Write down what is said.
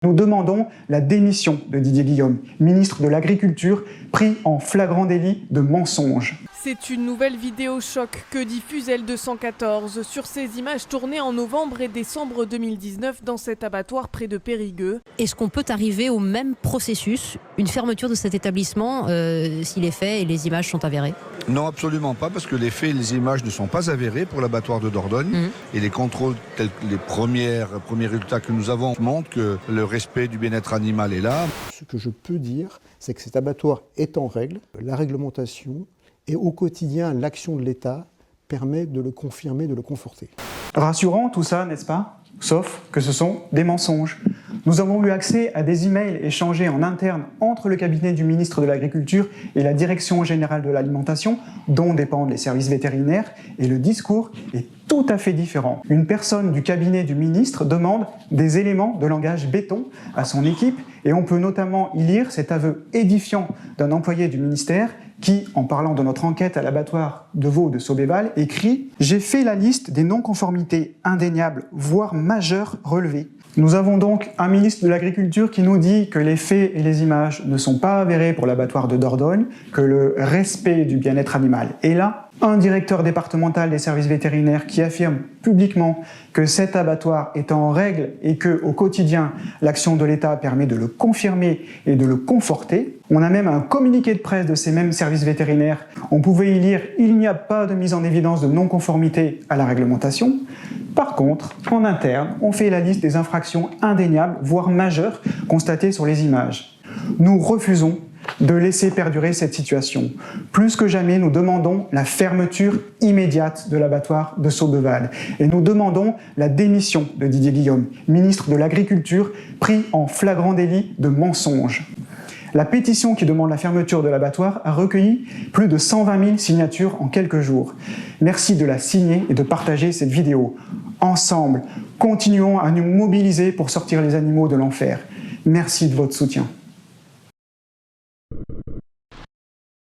Nous demandons la démission de Didier Guillaume, ministre de l'Agriculture, pris en flagrant délit de mensonge. C'est une nouvelle vidéo choc que diffuse L214 sur ces images tournées en novembre et décembre 2019 dans cet abattoir près de Périgueux. Est-ce qu'on peut arriver au même processus, une fermeture de cet établissement, si les faits et les images sont avérés? Non, absolument pas, parce que les faits et les images ne sont pas avérés pour l'abattoir de Dordogne. Et les contrôles, tels que les premiers résultats que nous avons, montrent que le respect du bien-être animal est là. Ce que je peux dire, c'est que cet abattoir est en règle. La réglementation et au quotidien, l'action de l'État permet de le confirmer, de le conforter. Rassurant tout ça, n'est-ce pas? Sauf que ce sont des mensonges. Nous avons eu accès à des emails échangés en interne entre le cabinet du ministre de l'Agriculture et la Direction générale de l'alimentation, dont dépendent les services vétérinaires, et le discours est tout à fait différent. Une personne du cabinet du ministre demande des éléments de langage béton à son équipe, et on peut notamment y lire cet aveu édifiant d'un employé du ministère qui, en parlant de notre enquête à l'abattoir de veau de Saubéval, écrit « J'ai fait la liste des non-conformités indéniables, voire majeures relevées. » Nous avons donc un ministre de l'Agriculture qui nous dit que les faits et les images ne sont pas avérés pour l'abattoir de Dordogne, que le respect du bien-être animal est là. Un directeur départemental des services vétérinaires qui affirme publiquement que cet abattoir est en règle et que, au quotidien, l'action de l'État permet de le confirmer et de le conforter. On a même un communiqué de presse de ces mêmes services vétérinaires. On pouvait y lire « Il n'y a pas de mise en évidence de non-conformité à la réglementation ». Par contre, en interne, on fait la liste des infractions indéniables, voire majeures, constatées sur les images. Nous refusons de laisser perdurer cette situation. Plus que jamais, nous demandons la fermeture immédiate de l'abattoir de Saubéval. Et nous demandons la démission de Didier Guillaume, ministre de l'Agriculture, pris en flagrant délit de mensonge. La pétition qui demande la fermeture de l'abattoir a recueilli plus de 120 000 signatures en quelques jours. Merci de la signer et de partager cette vidéo. Ensemble, continuons à nous mobiliser pour sortir les animaux de l'enfer. Merci de votre soutien.